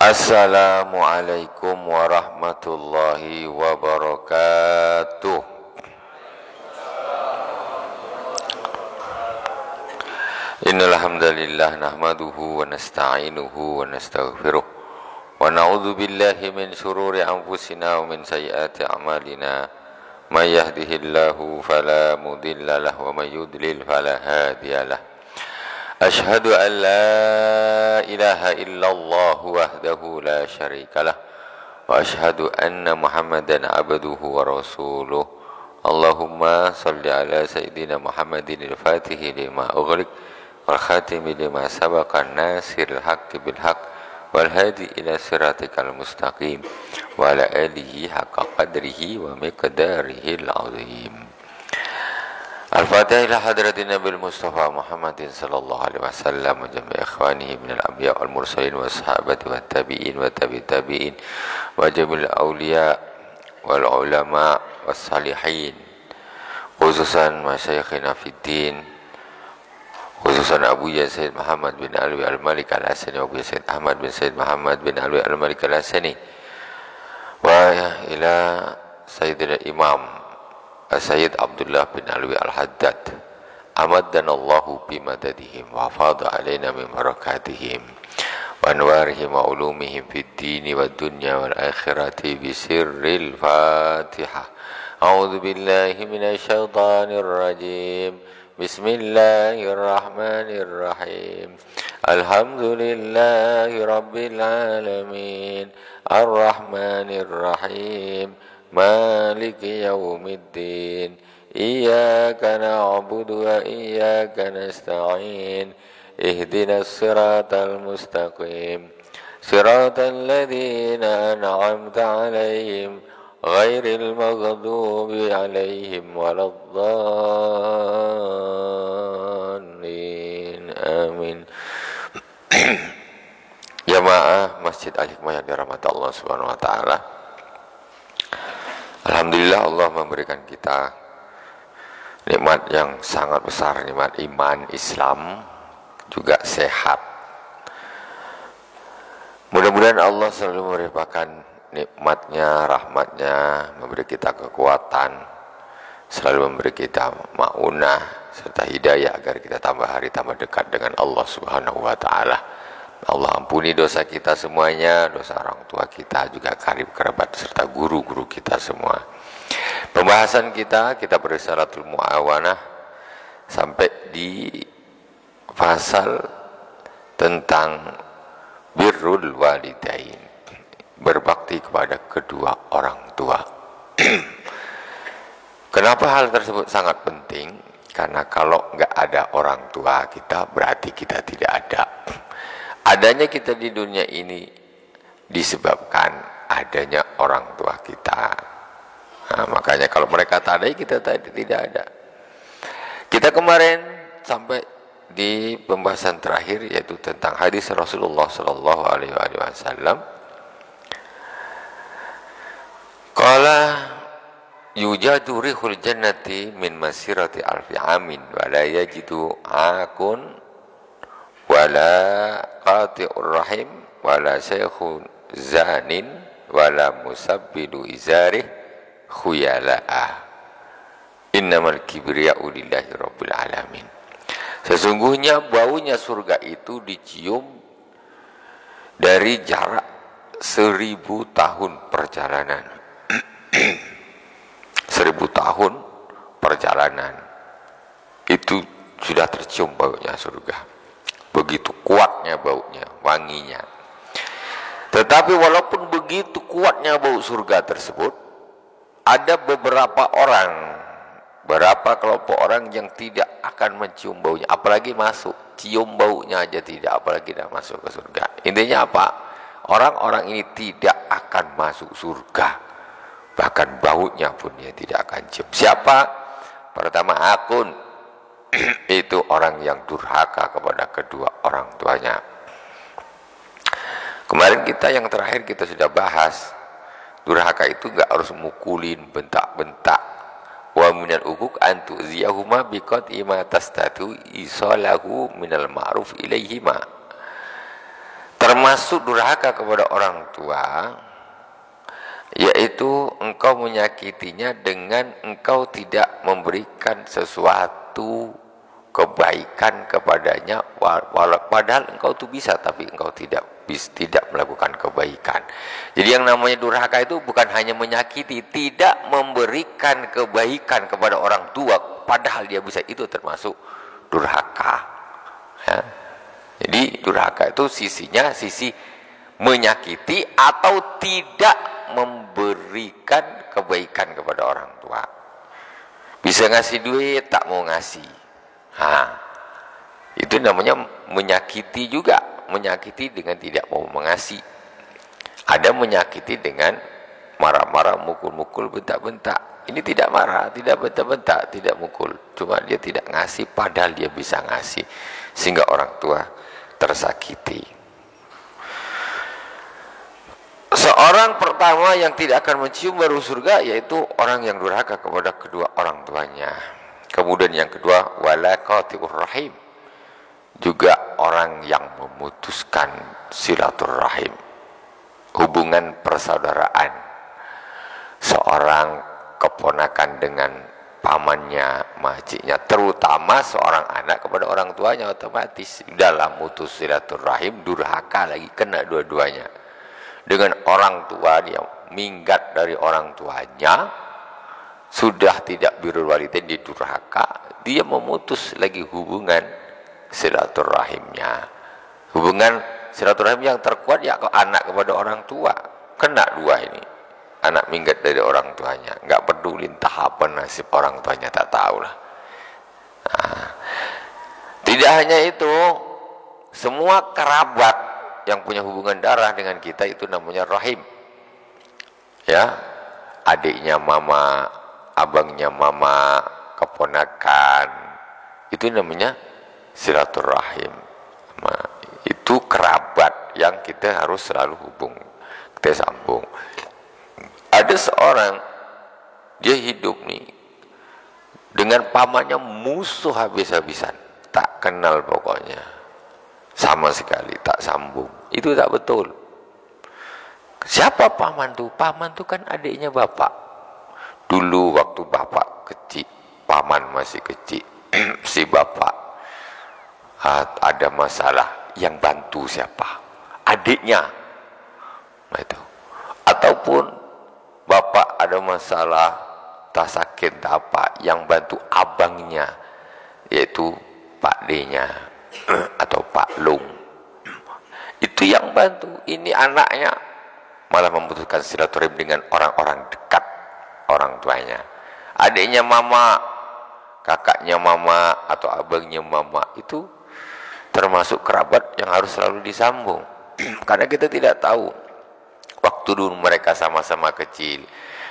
Assalamualaikum warahmatullahi wabarakatuh. Innal hamdalillah nahmaduhu wa nasta'inuhu wa nastaghfiruh wa na'udzu billahi min shururi anfusina wa min sayyiati a'malina. May yahdihillahu fala mudilla lahu wa may yudlil fala hadiyalah. Ashhadu an la ilaha illallah wahdahu la syarika lah wa ashhadu anna Muhammadan abduhu wa rasuluh. Allahumma salli ala sayyidina Muhammadin al-Fatihi lima ughliq wal khatimi lima sabaqa nasiril haqqi bil haqq wal hadi ila siratikal mustaqim wa ala alihi haqqa qadrihi wa miqdarihi al-azim. Al-Fatihah ila hadratin Nabil Mustafa Muhammadin sallallahu alaihi wasallam wa jami' ikhwanihi minal anbiya wal mursalin wa sahabati wa tabi'in wa tabi'in wa jamil awliya wal ulama was salihin, khususan masyayikhina fid din, khususan Abu Yazid Muhammad bin Alwi al-Malik al-Hasani wa Abu Yazid Ahmad bin Said Muhammad bin Alwi al-Malik al-Hasani wa ila Sayyidina Imam Sayyid Abdullah bin Alwi al-Haddad amaddanallahu bimadadihim wa fadha alaina min barakatihim wa anwarihim wa ulumihim fid dini wa dunya wal akhirati bisirril Fatihah. A'udzu billahi minasy syaithanir rajim. Bismillahirrahmanirrahim. Alhamdulillahi rabbil alamin arrahmanir rahim maliki yaumiddin iyyaka na'budu wa iyyaka nasta'in ihdinas siratal mustaqim siratal ladzina an'amta 'alaihim ghairil maghdubi 'alaihim waladdallin. Amin. Jamaah Masjid Al-Hikmah yang dirahmati Allah Subhanahu wa taala. Alhamdulillah Allah memberikan kita nikmat yang sangat besar, nikmat iman, Islam, juga sehat. Mudah-mudahan Allah selalu memberikan nikmatnya, rahmatnya, memberi kita kekuatan, selalu memberi kita ma'unah serta hidayah agar kita tambah hari tambah dekat dengan Allah Subhanahu wa taala. Allah ampuni dosa kita semuanya, dosa orang tua kita, juga karib kerabat serta guru-guru kita semua. Pembahasan kita berisalatul muawanah sampai di pasal tentang birrul walidain, berbakti kepada kedua orang tua. Kenapa hal tersebut sangat penting? Karena kalau nggak ada orang tua kita, berarti kita tidak ada. Adanya kita di dunia ini disebabkan adanya orang tua kita. Nah, makanya kalau mereka tak ada, kita tidak ada. Kita kemarin sampai di pembahasan terakhir, yaitu tentang hadis Rasulullah Sallallahu Alaihi Wasallam. Qala yujadu rihul jannati min masirati alfi amin wa la yajidu akun wala qati'ur rahim wala syekhun zanin wala musabbidu izarih khuyala'ah innamal kibriya'u lillahi rabbil alamin. Sesungguhnya baunya surga itu dicium dari jarak 1000 tahun perjalanan. 1000 tahun perjalanan itu sudah tercium baunya surga. Begitu kuatnya baunya, wanginya. Tetapi walaupun begitu kuatnya bau surga tersebut, ada beberapa orang, beberapa kelompok orang yang tidak akan mencium baunya, apalagi masuk, cium baunya aja tidak, apalagi tidak masuk ke surga. Intinya apa? Orang-orang ini tidak akan masuk surga, bahkan baunya pun dia tidak akan cium. Siapa? Pertama, akun. Itu orang yang durhaka kepada kedua orang tuanya. Kemarin yang terakhir kita sudah bahas, durhaka itu enggak harus mukulin, bentak-bentak. Wa minal uquq an tu'ziyahuma biqat'i ma tastatu isalahu minal ma'ruf ilaihima. Termasuk durhaka kepada orang tua, yaitu engkau menyakitinya dengan engkau tidak memberikan sesuatu kebaikan kepadanya, padahal engkau tuh bisa, tapi engkau tidak melakukan kebaikan. Jadi yang namanya durhaka itu bukan hanya menyakiti, tidak memberikan kebaikan kepada orang tua padahal dia bisa, itu termasuk durhaka, ya. Jadi durhaka itu sisinya sisi menyakiti atau tidak memberikan kebaikan kepada orang tua. Bisa ngasih duit tak mau ngasih, itu namanya menyakiti juga. Menyakiti dengan tidak mau mengasih. Ada menyakiti dengan marah-marah, mukul-mukul, bentak-bentak. Ini tidak marah, tidak bentak-bentak, tidak mukul, cuma dia tidak ngasih padahal dia bisa ngasih, sehingga orang tua tersakiti. Seorang pertama yang tidak akan mencium baru surga, yaitu orang yang durhaka kepada kedua orang tuanya. Kemudian yang kedua, wala qati'ur rahim, juga orang yang memutuskan silaturahim, hubungan persaudaraan. Seorang keponakan dengan pamannya, makciknya, terutama seorang anak kepada orang tuanya, otomatis dalam mutus silaturahim durhaka lagi, kena dua-duanya. Dengan orang tua dia minggat dari orang tuanya, sudah tidak birrul walidain, dia durhaka, dia memutus lagi hubungan silaturahimnya. Hubungan silaturahim yang terkuat ya anak kepada orang tua, kena dua ini. Anak minggat dari orang tuanya, nggak peduli entah apa nasib orang tuanya, tak tahulah. Tidak hanya itu, semua kerabat yang punya hubungan darah dengan kita itu namanya rahim, ya. Adiknya mama, abangnya mama, keponakan, itu namanya silaturahim. Itu kerabat yang kita harus selalu kita sambung. Ada seorang, dia hidup nih dengan pamannya musuh habis-habisan, tak kenal pokoknya, sama sekali tak sambung. Itu tak betul. Siapa paman tuh? Paman tuh kan adiknya bapak. Dulu waktu bapak kecil, paman masih kecil, si bapak ada masalah, yang bantu siapa? Adiknya. Nah, itu. Ataupun bapak ada masalah, tak sakit tak apa, yang bantu abangnya, yaitu Pak D-nya atau Pak Lung. Itu yang bantu. Ini anaknya malah memutuskan silaturahim dengan orang-orang dekat orang tuanya. Adiknya mama, kakaknya mama, atau abangnya mama, itu termasuk kerabat yang harus selalu disambung. Karena kita tidak tahu waktu dulu mereka sama-sama kecil,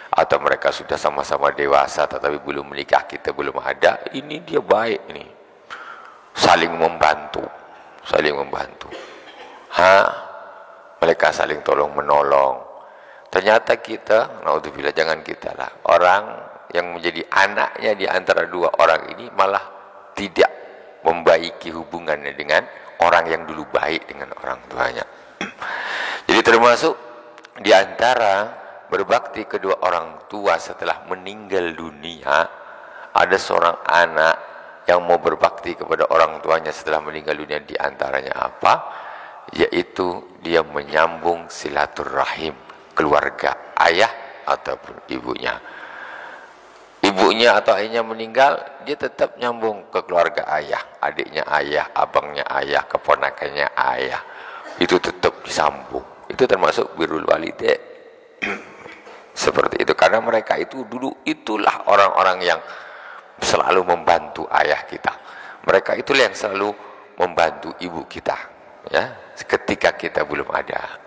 atau mereka sudah sama-sama dewasa tetapi belum menikah, kita belum ada, ini dia baik ini, saling membantu, mereka saling tolong menolong. Ternyata kita, naudzubillah, jangan kita lah, orang yang menjadi anaknya di antara dua orang ini malah tidak membaiki hubungannya dengan orang yang dulu baik dengan orang tuanya. Jadi termasuk di antara berbakti kedua orang tua setelah meninggal dunia, ada seorang anak yang mau berbakti kepada orang tuanya setelah meninggal dunia, di antaranya apa? Yaitu dia menyambung silaturahim keluarga, ayah ataupun ibunya. Ibunya atau ayahnya meninggal, dia tetap nyambung ke keluarga ayah, adiknya ayah, abangnya ayah, keponakannya ayah, itu tetap disambung. Itu termasuk birrul walidain. Seperti itu, karena mereka itu dulu itulah orang-orang yang selalu membantu ayah kita. Mereka itulah yang selalu membantu ibu kita, ya, ketika kita belum ada.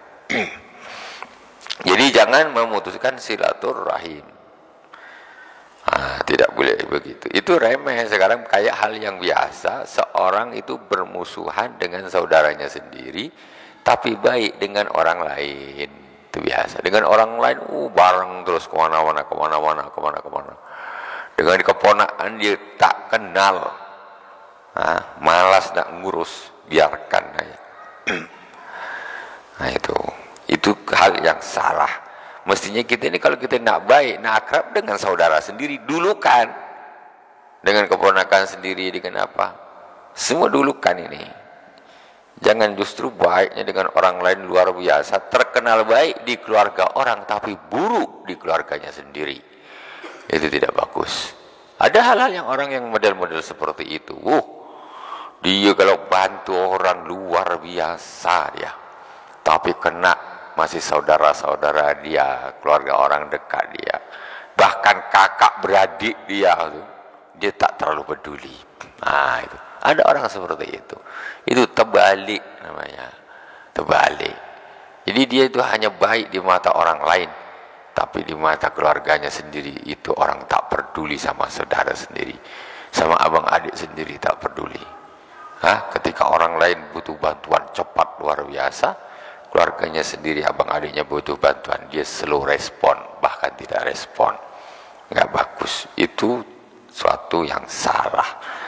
Jadi jangan memutuskan silaturahim. Tidak boleh begitu. Itu remeh sekarang, kayak hal yang biasa. Seorang itu bermusuhan dengan saudaranya sendiri, tapi baik dengan orang lain. Itu biasa. Dengan orang lain, bareng terus kemana-mana. Dengan keponakan dia tak kenal, malas nak ngurus, biarkan aja. Nah itu hal yang salah. Mestinya kita ini kalau kita nak baik, nak akrab dengan saudara sendiri, dulukan. Dengan keponakan sendiri, dengan apa? Semua dulukan ini. Jangan justru baiknya dengan orang lain luar biasa, terkenal baik di keluarga orang, tapi buruk di keluarganya sendiri. Itu tidak bagus. Ada hal-hal yang orang yang model-model seperti itu. Dia kalau bantu orang luar biasa dia. Tapi kena masih saudara-saudara dia, keluarga orang dekat dia. Bahkan kakak beradik dia tak terlalu peduli. Nah itu. Ada orang seperti itu. Itu terbalik namanya. Terbalik. Jadi dia itu hanya baik di mata orang lain, tapi di mata keluarganya sendiri itu orang tak peduli, sama saudara sendiri, sama abang adik sendiri tak peduli. Ketika orang lain butuh bantuan cepat luar biasa, keluarganya sendiri, abang adiknya butuh bantuan, dia slow respon, bahkan tidak respon. Nggak bagus. Itu suatu yang salah.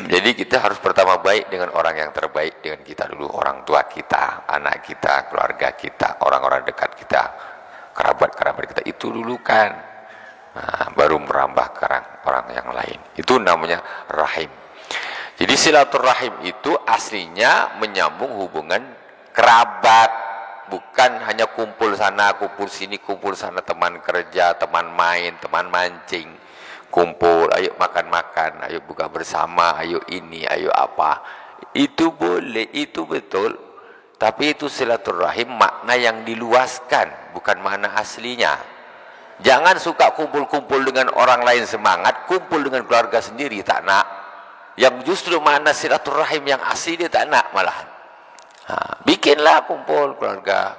Jadi kita harus pertama baik dengan orang yang terbaik dengan kita dulu, orang tua kita, anak kita, keluarga kita, orang-orang dekat kita, kerabat-kerabat kita, itu dulu kan. Baru merambah ke orang yang lain. Itu namanya rahim. Jadi silaturahim itu aslinya menyambung hubungan kerabat, bukan hanya kumpul sana, kumpul sini, kumpul sana, teman kerja, teman main, teman mancing. Kumpul, ayo makan-makan, ayo buka bersama, ayo ini, ayo apa. Itu boleh, itu betul. Tapi itu silaturahim makna yang diluaskan, bukan makna aslinya. Jangan suka kumpul-kumpul dengan orang lain semangat, kumpul dengan keluarga sendiri tak nak. Yang justru makna silaturahim yang asli dia tak nak malahan. Bikinlah kumpul keluarga.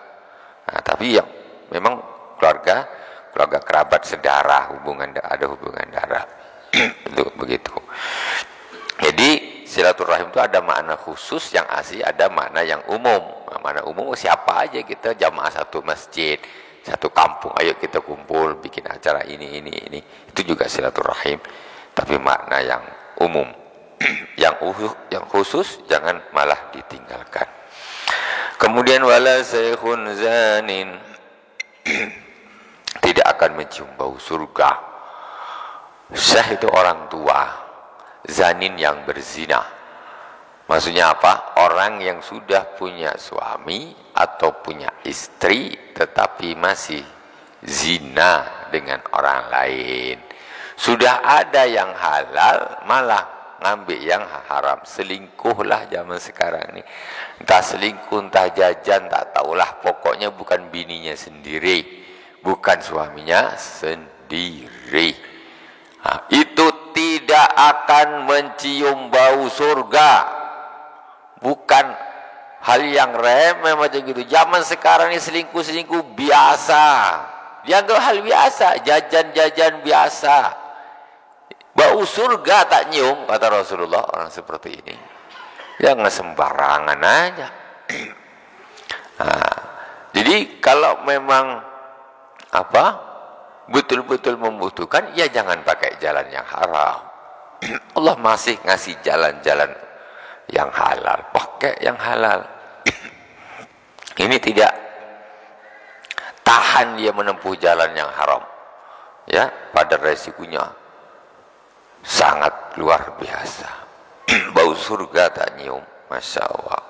Tapi yang memang keluarga kerabat, saudara, ada hubungan darah. Itu begitu. Jadi silaturahim itu ada makna khusus yang asli, ada makna yang umum. Makna umum siapa aja kita, jamaah satu masjid, satu kampung, ayo kita kumpul bikin acara ini. Itu juga silaturahim, tapi makna yang umum. Yang khusus jangan malah ditinggalkan. Kemudian wala syekhun zanin, tidak akan mencium bau surga. Syekh itu orang tua, zanin yang berzina. Maksudnya apa? Orang yang sudah punya suami atau punya istri tetapi masih zina dengan orang lain. Sudah ada yang halal malah ngambil yang haram. Selingkuhlah zaman sekarang ini. Entah selingkuh, entah jajan, tak tahulah, pokoknya bukan bininya sendiri, bukan suaminya sendiri. Itu tidak akan mencium bau surga. Bukan hal yang remeh macam gitu. Zaman sekarang ini selingkuh biasa. Dianggap hal biasa, jajan-jajan biasa. Bau surga tak nyium, kata Rasulullah. Orang seperti ini jangan sembarangan aja. Jadi kalau memang betul-betul membutuhkan, ya jangan pakai jalan yang haram. Allah masih ngasih jalan-jalan yang halal, pakai yang halal. Ini tidak tahan dia menempuh jalan yang haram, ya, pada resikonya sangat luar biasa. Bau surga tak nyium, Masya Allah.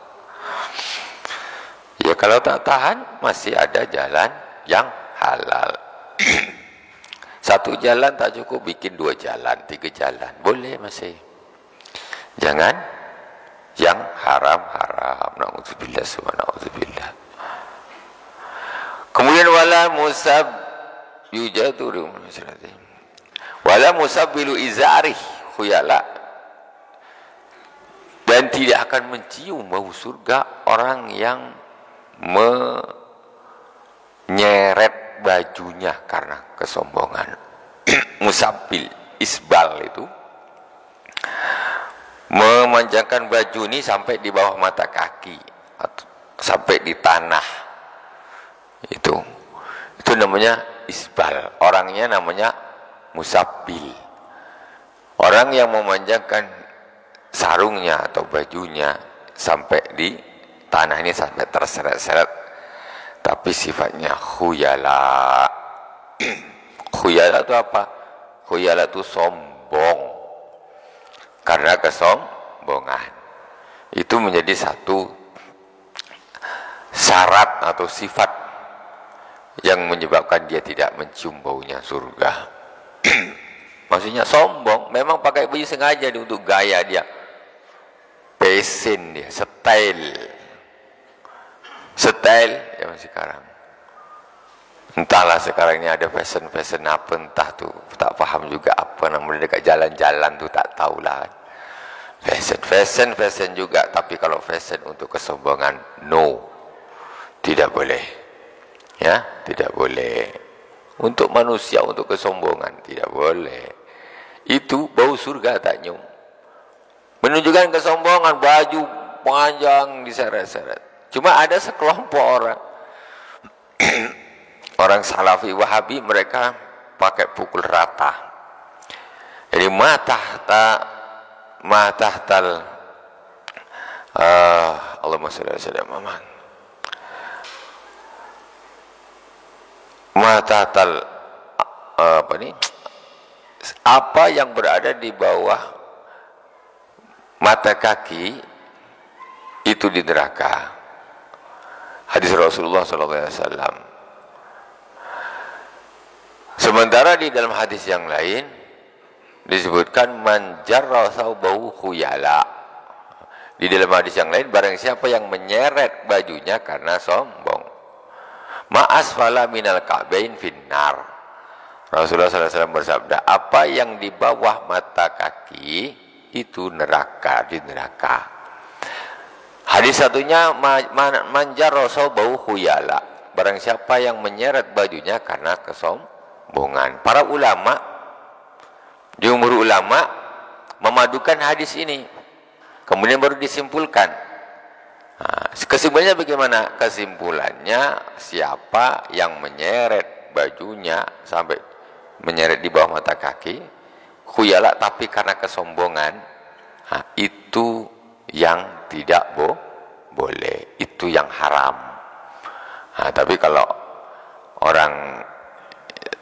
Ya kalau tak tahan, masih ada jalan yang halal. Satu jalan tak cukup, bikin 2 jalan, 3 jalan, boleh masih. Jangan yang haram-haram. Na'udzubillah, subhana'udzubillah. Kemudian wala musab yujadu wala musabbilu izarih khuyala, dan tidak akan mencium bau surga orang yang menyeret bajunya karena kesombongan. Musabbil, isbal itu memanjangkan baju ini sampai di bawah mata kaki atau sampai di tanah. Itu namanya isbal. Orangnya namanya musabbil. Orang yang memanjangkan sarungnya atau bajunya sampai di tanah ini sampai terseret-seret, tapi sifatnya khuyala. Khuyala itu apa? Khuyala itu sombong. Karena kesombongan itu menjadi satu syarat atau sifat yang menyebabkan dia tidak mencium baunya surga. Maksudnya sombong, memang pakai baju sengaja untuk gaya dia, fashion dia, style zaman sekarang. Entahlah sekarang ini ada fashion apa, entah tuh, tak paham juga apa namanya, dekat jalan-jalan tuh tak tahulah. Fashion juga, tapi kalau fashion untuk kesombongan, no, tidak boleh, ya, tidak boleh. Untuk manusia, untuk kesombongan, tidak boleh. Itu bau surga tak nyium. Menunjukkan kesombongan, baju panjang diseret-seret. Cuma ada sekelompok orang Salafi Wahabi, mereka pakai pukul rata. Jadi matahtal Allahumma shalli ala sayyidina Muhammad. Matahtal apa yang berada di bawah mata kaki itu di neraka. Hadis Rasulullah SAW. Sementara di dalam hadis yang lain disebutkan man jarra thawbahu khuyala. Di dalam hadis yang lain, barang siapa yang menyeret bajunya karena sombong, ma asfala minal ka'bain finnar. Rasulullah SAW bersabda, apa yang di bawah mata kaki itu neraka, di neraka. Hadis satunya manjar bau khuyala, barang siapa yang menyeret bajunya karena kesombongan. Para ulama, jumhur ulama memadukan hadis ini, kemudian baru disimpulkan. Nah, kesimpulannya bagaimana? Kesimpulannya, siapa yang menyeret bajunya sampai menyeret di bawah mata kaki khuyala tapi karena kesombongan, nah, itu yang tidak boleh, itu yang haram. Nah, tapi kalau orang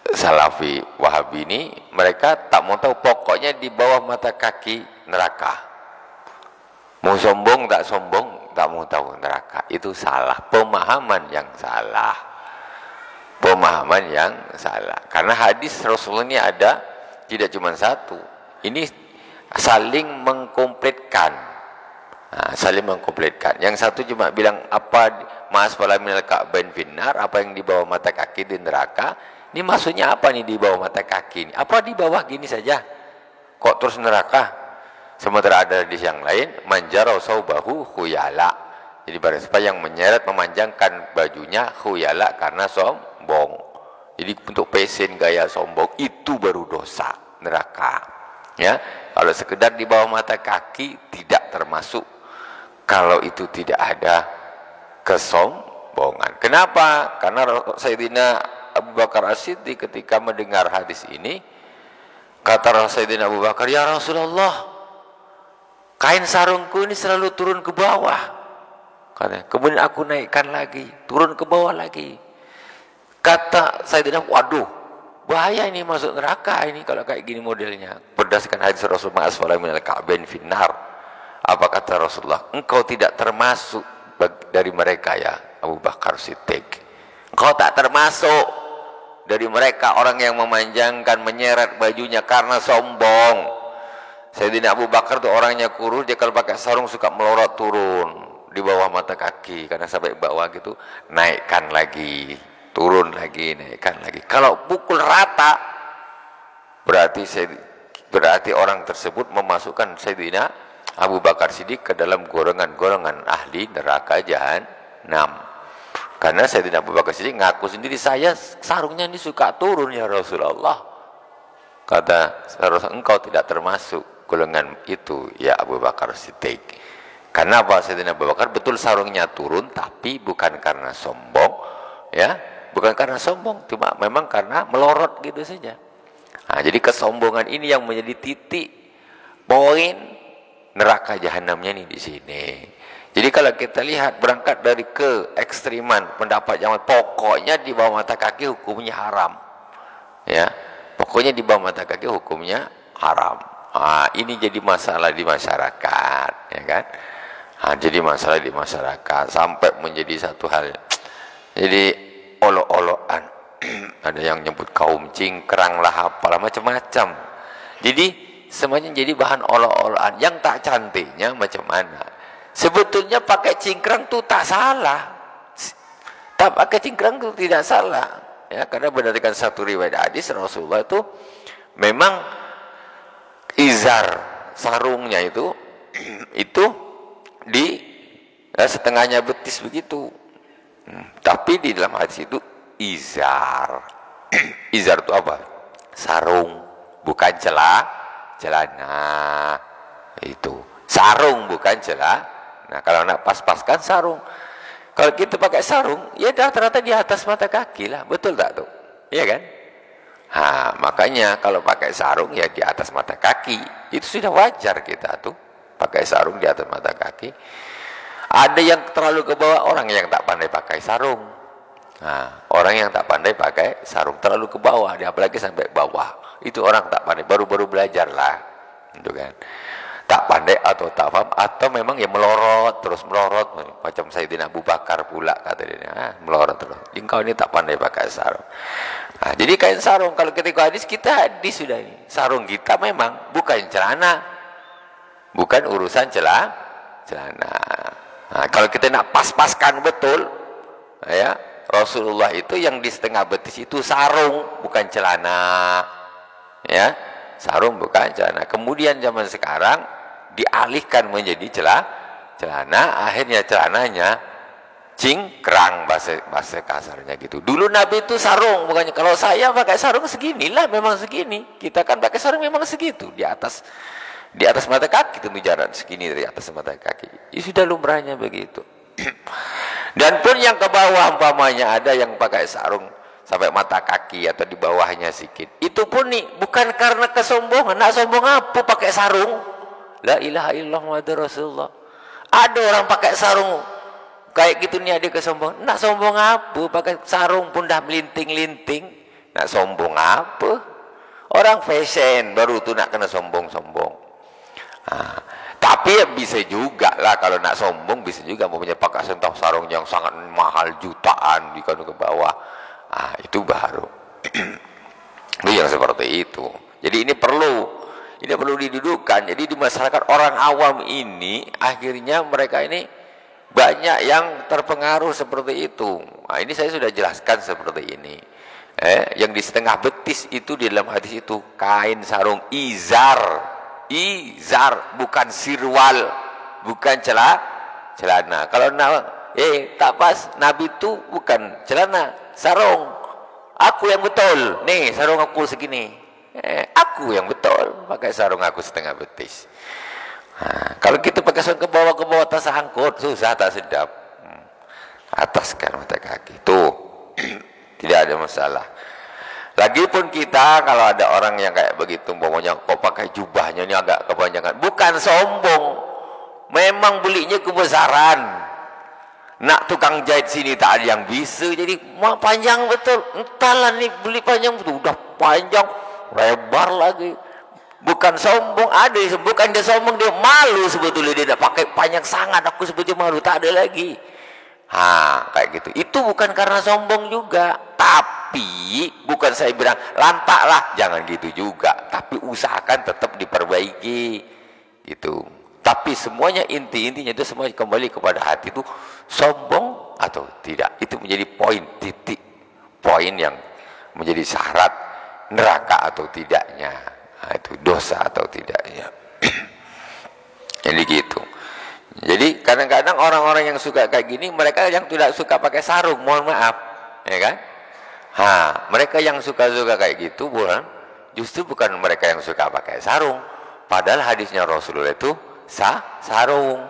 Salafi Wahabi ini, mereka tak mau tahu, pokoknya di bawah mata kaki neraka. Mau sombong tak sombong, tak mau tahu neraka. Itu salah, pemahaman yang salah. Pemahaman yang salah. Karena hadis Rasulullah ini ada, tidak cuma satu. Ini saling mengkomplitkan. Nah, saling mengkomplitkan. Yang satu cuma bilang apa ma'asfala minal ka'bain finnar, apa yang di bawah mata kaki di neraka. Ini maksudnya apa nih di bawah mata kaki ini? Apa di bawah gini saja? Kok terus neraka? Sementara ada hadis yang lain, manjara saubahu khuyala. Jadi barang siapa yang menyeret, memanjangkan bajunya khuyala karena sombong. Jadi untuk pesen gaya sombong itu baru dosa, neraka. Ya, kalau sekedar di bawah mata kaki tidak termasuk. Kalau itu tidak ada kesombongan. Kenapa? Karena Sayyidina Abu Bakar As-Siddiq ketika mendengar hadis ini, kata Sayyidina Abu Bakar, ya Rasulullah, kain sarungku ini selalu turun ke bawah. Kemudian aku naikkan lagi, turun ke bawah lagi. Kata Sayyidina, waduh, bahaya ini, masuk neraka ini kalau kayak gini modelnya. Berdasarkan hadis Rasulullah asfala minal ka'bain finnar. Apa kata Rasulullah? Engkau tidak termasuk dari mereka ya Abu Bakar Siddiq. Engkau tak termasuk dari mereka orang yang memanjangkan, menyeret bajunya karena sombong. Sayyidina Abu Bakar tuh orangnya kurus, dia kalau pakai sarung suka melorot turun di bawah mata kaki, karena sampai bawah gitu, naikkan lagi, turun lagi, naikkan lagi. Kalau pukul rata, berarti orang tersebut memasukkan Sayyidina Abu Bakar Siddiq ke dalam golongan-golongan ahli neraka jahanam. Karena Sayyidina Abu Bakar Siddiq ngaku sendiri, saya sarungnya ini suka turun ya Rasulullah. Kata Rasulullah, engkau tidak termasuk golongan itu ya Abu Bakar Siddiq. Karena apa? Sayyidina Abu Bakar betul sarungnya turun, tapi bukan karena sombong, ya, bukan karena sombong, cuma memang karena melorot gitu saja. Nah, jadi kesombongan ini yang menjadi titik poin neraka jahanamnya nih di sini. Jadi kalau kita lihat berangkat dari ke ekstreman pendapat yang pokoknya di bawah mata kaki hukumnya haram. Ya. Pokoknya di bawah mata kaki hukumnya haram. Ini jadi masalah di masyarakat, ya kan? Jadi masalah di masyarakat sampai menjadi satu hal. Jadi olok-olokan. Ada yang nyebut kaum cingkrang lah apalah macam-macam. Jadi semuanya jadi bahan olok-olokan. Yang tak cantiknya macam mana? Sebetulnya pakai cingkrang tuh tak salah. Tak pakai cingkrang tuh tidak salah. Ya, karena berdasarkan satu riwayat hadis Rasulullah itu memang izar sarungnya itu di setengahnya betis begitu. Tapi di dalam hadis itu izar. Izar itu apa? Sarung, bukan celana. Itu sarung bukan celana. Nah, kalau nak pas-paskan sarung. Kalau kita pakai sarung, ya rata-rata di atas mata kaki lah. Betul tak tuh? Iya kan? Makanya kalau pakai sarung ya di atas mata kaki. Itu sudah wajar kita tuh. Pakai sarung di atas mata kaki. Ada yang terlalu ke bawah, orang yang tak pandai pakai sarung. Orang yang tak pandai pakai sarung terlalu ke bawah, apalagi sampai bawah. Itu orang tak pandai, baru-baru belajar lah. Gitu kan? Tak pandai atau tak paham, atau memang ya melorot, terus melorot. Macam Sayyidina Abu Bakar pula kata dia, melorot terus. Engkau ini tak pandai pakai sarung. Jadi kain sarung, kalau ketika hadis, kita hadis sudah ini. Sarung kita memang bukan celana. Bukan urusan celana. Kalau kita nak pas-paskan betul, ya Rasulullah itu yang di setengah betis itu sarung, bukan celana. Ya, sarung bukan celana. Kemudian zaman sekarang dialihkan menjadi celana, akhirnya celananya cingkrang, bahasa kasarnya gitu. Dulu Nabi itu sarung, bukannya kalau saya pakai sarung seginilah, memang segini. Kita kan pakai sarung memang segitu, di atas mata kaki, tentu jarak segini dari atas mata kaki. Ya sudah lumrahnya begitu. Dan pun yang ke bawah umpamanya ada yang pakai sarung sampai mata kaki atau di bawahnya sedikit. Itu pun nih bukan karena kesombongan. Nak sombong apa pakai sarung? La ilaha illallah Muhammadur Rasulullah. Ada orang pakai sarung kayak gitu nih, ada kesombongan. Nak sombong apa? Pakai sarung pun dah melinting-linting. Nak sombong apa? Orang fashion baru tuh nak kena sombong-sombong. Tapi ya bisa juga lah kalau nak sombong, bisa juga mempunyai pakai sentah sarung yang sangat mahal jutaan di ke bawah. Itu baru. Itu yang seperti itu. Jadi ini perlu didudukkan. Jadi di masyarakat orang awam ini akhirnya mereka ini banyak yang terpengaruh seperti itu. Ini saya sudah jelaskan seperti ini. Yang di setengah betis itu di dalam hadis itu kain sarung izar, bukan sirwal, bukan celana. Kalau tak pas, Nabi itu bukan celana, sarung. Aku yang betul. Nih sarung aku segini. Aku yang betul pakai sarung aku setengah betis. Kalau kita pakai sarung ke bawah tas angkut, susah, tak sedap. Ataskan mata kaki tuh. Tidak ada masalah. Lagipun kita kalau ada orang yang kayak begitu, umpamanya kok pakai jubahnya ini agak kepanjangan, bukan sombong, memang belinya kebesaran. Nak tukang jahit sini tak ada yang bisa, jadi mau panjang betul. Entahlah nih beli panjang betul, udah panjang lebar lagi. Bukan sombong, bukan dia sombong, dia malu sebetulnya, dia tidak pakai panjang sangat, aku sebetulnya malu, tak ada lagi. Kayak gitu. Itu bukan karena sombong juga, tapi bukan saya bilang lantaklah, jangan gitu juga, tapi usahakan tetap diperbaiki gitu. Tapi semuanya intinya itu semua kembali kepada hati, itu sombong atau tidak, itu menjadi poin yang menjadi syarat neraka atau tidaknya. Itu dosa atau tidaknya. Jadi gitu. Jadi kadang-kadang orang-orang yang suka kayak gini, mereka yang tidak suka pakai sarung, mohon maaf, ya kan? Mereka yang suka-suka kayak gitu, justru bukan mereka yang suka pakai sarung. Padahal hadisnya Rasulullah itu sarung.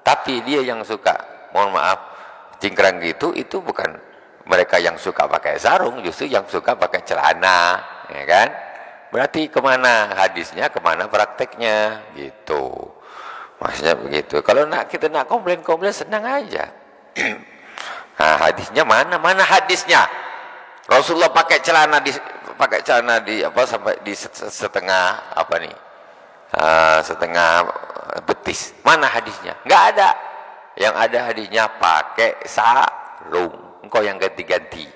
Tapi dia yang suka, mohon maaf, cingkrang gitu, itu bukan mereka yang suka pakai sarung, justru yang suka pakai celana, ya kan? Berarti kemana hadisnya, kemana prakteknya, gitu. Maksudnya begitu. Kalau kita nak komplain senang aja. Nah, hadisnya mana? Mana hadisnya? Rasulullah pakai celana di apa sampai di setengah apa nih? Setengah betis. Mana hadisnya? Enggak ada. Yang ada hadisnya pakai sarung. Engkau yang ganti-ganti.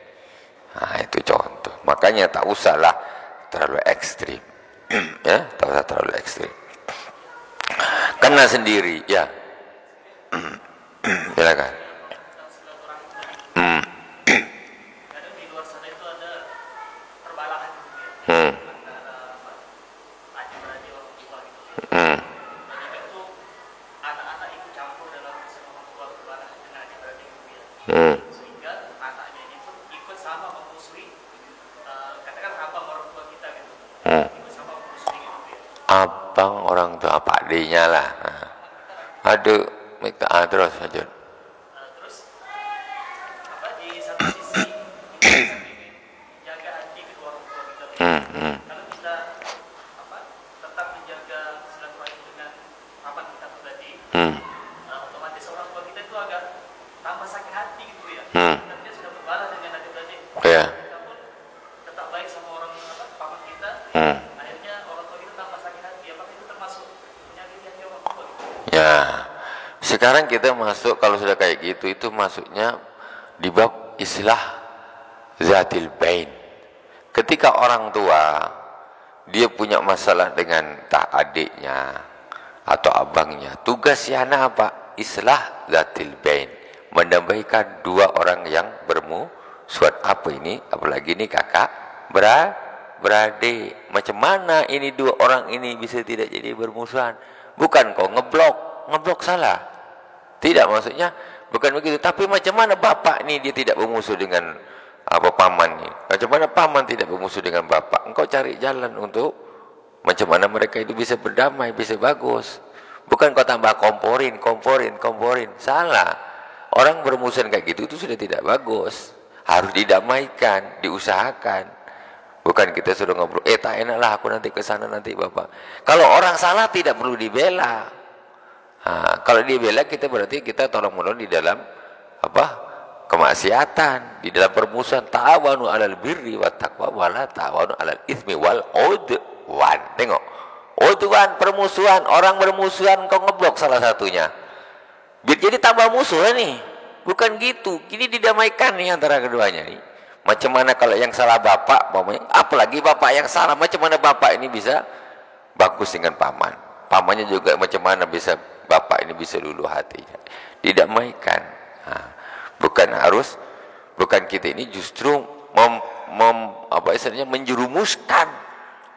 Nah, itu contoh. Makanya tak usahlah terlalu ekstrim. Ya, tak usah terlalu ekstrim. Kena sendiri, ya. Silakan. Kadang di luar sana itu ada perbalahan gitu ya. Antara adik-beradik orang tua gitu. Dan juga itu anak-anak ikut campur dalam urusan orang tua berbalahan dengan adik-beradik gitu ya. Sehingga anaknya ini pun ikut sama memusuhi katakan abang orang tua kita gitu. Ikut sama memusuhi gitu ya. Abang orang tua, Pak D-nya lah. Aduh, terus lanjut. Terus apa di satu sisi kita kan ingin jaga hati kedua orang tua kita. Kalau kita apa tetap menjaga silaturahim dengan paman kita pribadi, otomatis orang tua kita itu agak tambah sakit hati gitu ya. Dan dia sudah berbalah dengan adik-beradik. Ya. Kita pun tetap baik sama orang paman kita. Akhirnya orang tua kita tambah sakit hati. Apakah itu termasuk menyakiti hati orang tua? Gitu? Ya. Sekarang kita masuk, kalau sudah kayak gitu, itu masuknya di bab istilah zatil bain. Ketika orang tua dia punya masalah dengan adiknya atau abangnya, tugasnya anak apa? Islah zatil bain, mendamaikan dua orang yang bermusuhan. Apa ini? Apalagi ini kakak beradik. Macam mana ini dua orang ini bisa tidak jadi bermusuhan? Bukan kok ngeblok salah. Tidak, maksudnya bukan begitu. Tapi macam mana bapak ini dia tidak bermusuh dengan paman ini? Macam mana paman tidak bermusuh dengan bapak? Engkau cari jalan untuk macam mana mereka itu bisa berdamai, bisa bagus. Bukan kau tambah komporin. Salah. Orang bermusuhan kayak gitu itu sudah tidak bagus. Harus didamaikan, diusahakan. Bukan kita sudah ngobrol, tak enak lah aku nanti ke sana nanti bapak. Kalau orang salah tidak perlu dibela. Kalau dibela kita berarti kita tolong menolong di dalam apa? Kemaksiatan, di dalam permusuhan. Ta'awanu 'alal birri wat taqwa wa la ta'awanu 'alal itsmi wal 'udwan. Tengok. Udwan, permusuhan, orang bermusuhan kau ngeblok salah satunya. Biar jadi tambah musuh nih. Bukan gitu. Ini didamaikan nih antara keduanya nih. Macam mana kalau yang salah bapak, apalagi bapak yang salah, macam mana bapak ini bisa bagus dengan paman? Pamannya juga macam mana bisa bapak ini bisa luluh hatinya, didamaikan. Bukan kita ini justru menjerumuskan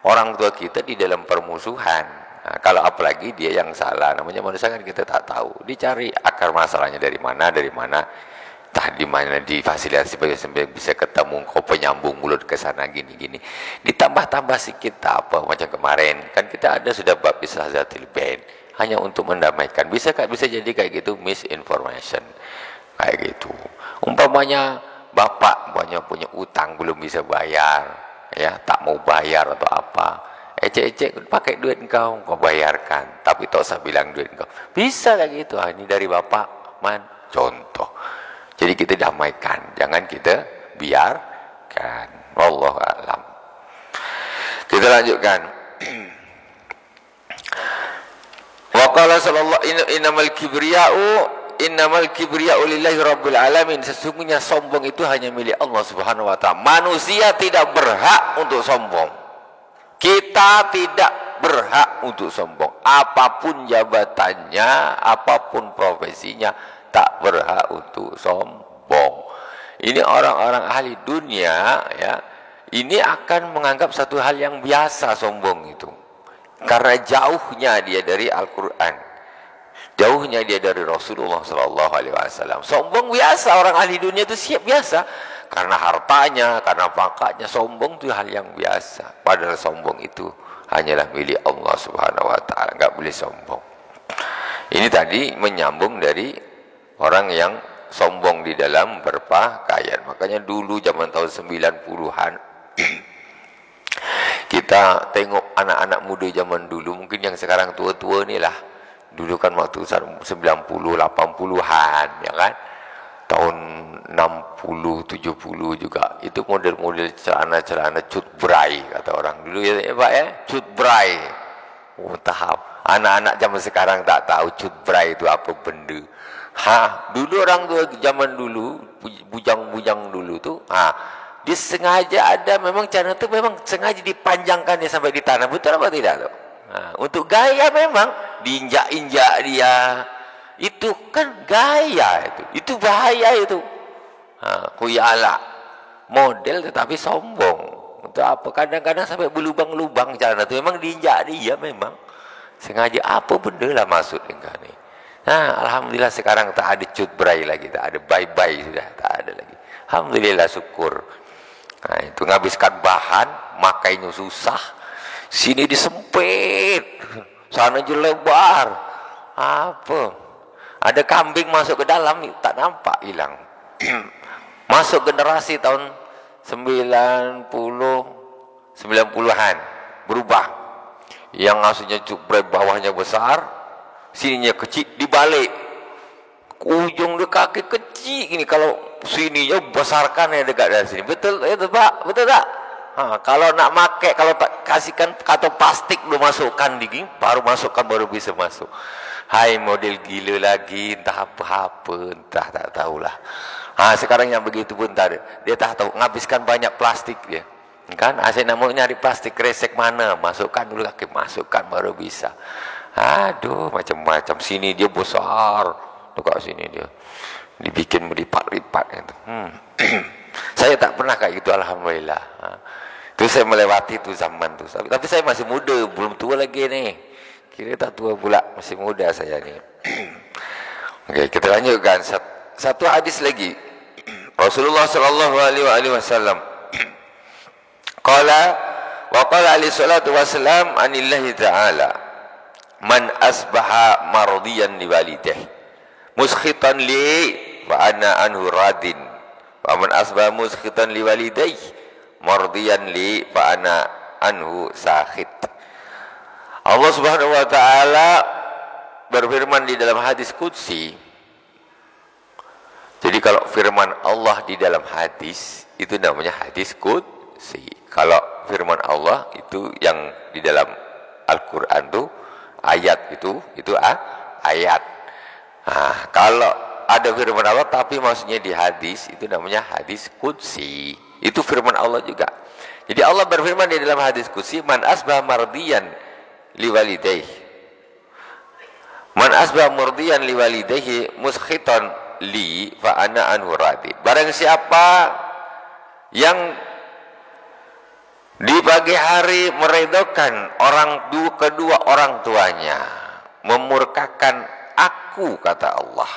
orang tua kita di dalam permusuhan. Kalau apalagi dia yang salah, namanya manusia kan kita tak tahu, dicari akar masalahnya dari mana, di mana difasilitasi sampai bisa ketemu kau penyambung mulut ke sana gini. Ditambah sikit apa macam kemarin kan kita ada sudah bab islah zatil bain. Hanya untuk mendamaikan. Bisa jadi kayak gitu misinformation. Kayak gitu. Umpamanya bapak punya utang belum bisa bayar, ya, tak mau bayar atau apa. Ecek pakai duit kau bayarkan, tapi tak usah bilang duit kau. Bisa kayak gitu. Ini dari bapak, man, contoh. Jadi kita damaikan, jangan kita biarkan. Wallahu a'lam. Kita lanjutkan. Wa qala sallallahu innamal kibriya'u lillahi rabbil alamin. Sesungguhnya sombong itu hanya milik Allah Subhanahu wa taala. Manusia tidak berhak untuk sombong. Kita tidak berhak untuk sombong. Apapun jabatannya, apapun profesinya, tak berhak untuk sombong. Ini orang-orang ahli dunia, ya, ini akan menganggap satu hal yang biasa sombong itu. Karena jauhnya dia dari Al-Quran, jauhnya dia dari Rasulullah SAW. Sombong biasa, orang ahli dunia itu siap biasa. Karena hartanya, karena pangkatnya, sombong itu hal yang biasa. Padahal sombong itu hanyalah milik Allah Subhanahu wa taala, enggak boleh sombong. Ini tadi menyambung dari orang yang sombong di dalam berpakaian. Makanya dulu zaman tahun 90-an kita tengok anak-anak muda zaman dulu, mungkin yang sekarang tua-tua ni lah, Dulu kan waktu 90, 80-an, ya kan? Tahun 60, 70 juga. Itu model-model celana-celana cut bray, kata orang dulu ya, Pak ya, cut bray. Oh, tahap. Anak-anak zaman sekarang tak tahu cut bray itu apa benda. Dulu orang tua zaman dulu, bujang-bujang dulu tuh, dia sengaja ada, memang celana itu memang sengaja dipanjangkan dia sampai di tanah. Betul apa tidak tuh? Untuk gaya memang diinjak-injak dia. Itu kan gaya itu bahaya itu. Kuyala model tetapi sombong. Untuk apa? Kadang-kadang sampai berlubang-lubang celana itu memang diinjak dia memang. Sengaja apa benda lah maksud enggak nih. Alhamdulillah sekarang tak ada cut bray lagi, tak ada bye-bye sudah, tak ada lagi. Alhamdulillah syukur. Itu ngabiskan bahan, makainya susah. Sini disempit, sana je lebar. Apa? Ada kambing masuk ke dalam, tak nampak, hilang. Masuk generasi tahun 90-an, berubah. Yang aslinya cukup bawahnya besar, sininya kecil, dibalik. Ujung dia kaki kecil ini, kalau sininya besarkan ya dekat dari sini. Betul itu Pak? Betul tak? Kalau nak pakai, kalau tak kasihkan kata plastik lu masukkan di baru masukkan, baru bisa masuk. Hai, model gila lagi, entah apa-apa, entah tak tahulah. Sekarang yang begitu pun tak ada. Dia tak tahu, ngabiskan banyak plastik dia. Kan, asyik nak mau nyari plastik kresek mana, masukkan dulu kaki, masukkan baru bisa. Aduh, macam-macam. Sini dia besar, dekat sini dia. Dibikin melipat-lipat gitu. Saya tak pernah kayak gitu, alhamdulillah. Itu saya melewati itu zaman tu. Tapi saya masih muda, belum tua lagi nih. Kira tak tua pula, masih muda saya nih. Oke, kita lanjutkan satu hadis lagi. Rasulullah sallallahu alaihi wasallam qala wa qala alaihi salatu wasallam anillahi ta'ala man asbaha mardiyan li walidihi muskhitan li wa ana anhu radin wa man asbaha muskhitan li walidayhi mardiyan li wa ana anhu sakhit. Allah Subhanahu wa taala berfirman di dalam hadis qudsi. Jadi kalau firman Allah di dalam hadis itu namanya hadis qudsi. Kalau firman Allah itu yang di dalam Al-Qur'an tuh ayat itu ayat. Kalau ada firman Allah tapi maksudnya di hadis itu namanya hadis qudsi. Itu firman Allah juga. Jadi Allah berfirman di dalam hadis qudsi, man asbah mardiyan liwalidayhi man asbah murdiyan liwalidayhi muskhitan li fa ana anhu radin. Barang siapa yang di pagi hari meredokan kedua orang tuanya, memurkakan aku, kata Allah,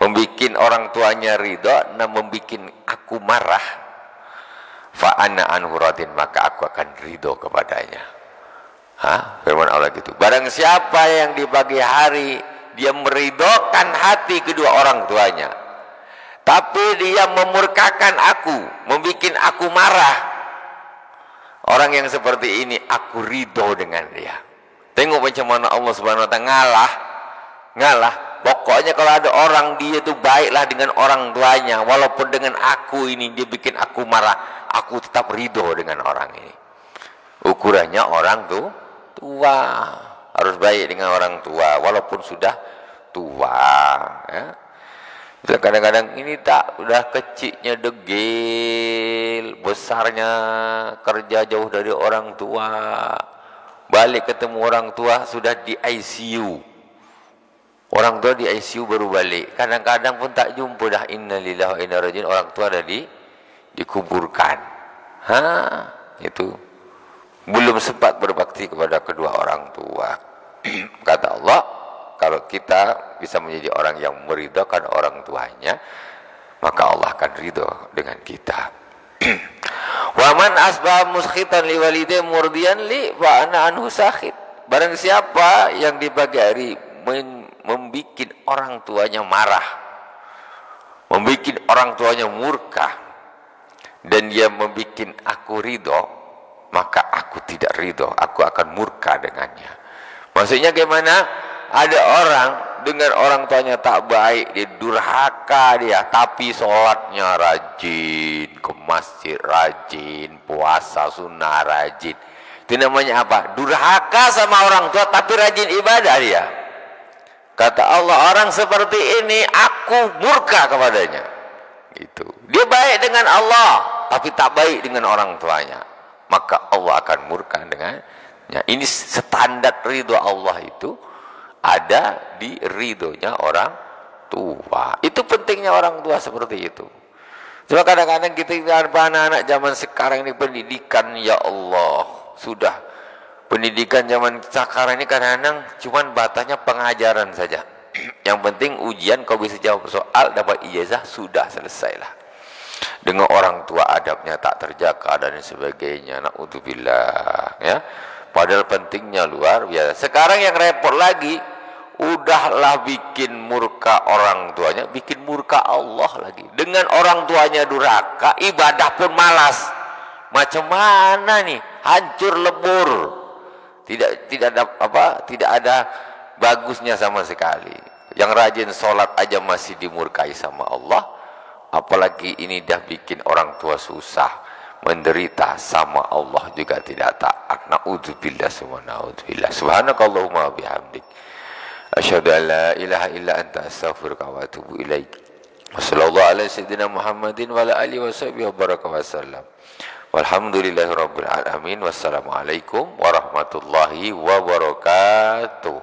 membikin orang tuanya ridho, dan membikin aku marah, fa ana anhu radin, maka aku akan ridho kepadanya. Firman Allah gitu. Barang siapa yang di pagi hari dia meridhokan hati kedua orang tuanya, tapi dia memurkakan aku, membikin aku marah, orang yang seperti ini aku ridho dengan dia. Tengok macam mana Allah Subhanahu wa taala ngalah. Pokoknya kalau ada orang dia itu baiklah dengan orang tuanya, walaupun dengan aku ini dia bikin aku marah, aku tetap ridho dengan orang ini. Ukurannya orang tuh tua, harus baik dengan orang tua walaupun sudah tua, ya. Kadang-kadang ini tak, udah kecilnya degil, besarnya kerja jauh dari orang tua, balik ketemu orang tua sudah di ICU, orang tua di ICU baru balik, kadang-kadang pun tak jumpa dah, innalillahi wa inna ilaihi raji'un, orang tua dah dikuburkan. Itu belum sempat berbakti kepada kedua orang tua. Kata Allah, kalau kita bisa menjadi orang yang meridhokan orang tuanya, maka Allah akan ridho dengan kita. Wa man asbaha muskhitan li walidayhi murdiyan li wa ana anhu sakhit. Barang siapa yang di pagi hari membikin orang tuanya marah, membikin orang tuanya murka, dan dia membikin aku ridho, maka aku tidak ridho, aku akan murka dengannya. Maksudnya gimana? ada orang dengan orang tuanya tak baik, dia durhaka dia, tapi sholatnya rajin, ke masjid rajin, puasa sunnah rajin. Itu namanya apa? Durhaka sama orang tua tapi rajin ibadah dia. Kata Allah, orang seperti ini aku murka kepadanya. Gitu. Dia baik dengan Allah tapi tak baik dengan orang tuanya, maka Allah akan murka dengannya. Ini standar ridho Allah itu ada di ridhonya orang tua. Itu pentingnya orang tua seperti itu. Cuma kadang-kadang kita anak-anak zaman sekarang ini pendidikan, ya Allah, sudah pendidikan zaman sekarang ini kadang-kadang cuma batasnya pengajaran saja. Yang penting ujian kau bisa jawab soal, dapat ijazah, sudah selesailah. Dengan orang tua adabnya tak terjaga dan sebagainya, naudzubillah, ya. Padahal pentingnya luar biasa. Sekarang yang repot lagi, udahlah bikin murka orang tuanya, bikin murka Allah lagi. Dengan orang tuanya durhaka, ibadah pun malas. Macam mana nih? Hancur lebur. Tidak ada bagusnya sama sekali. Yang rajin sholat aja masih dimurkai sama Allah, apalagi ini dah bikin orang tua susah, menderita, sama Allah juga tidak taat. Naudzubillah summa naudzubillah. Subhanakallahumma bihamdik, asyhadu an la ilaha illa anta astaghfiruka wa atubu ilaik. Wassallallahu ala sayyidina Muhammadin wa ala alihi washabihi wa baraka wasallam. Walhamdulillahi rabbil alamin. Wassalamualaikum warahmatullahi wabarakatuh.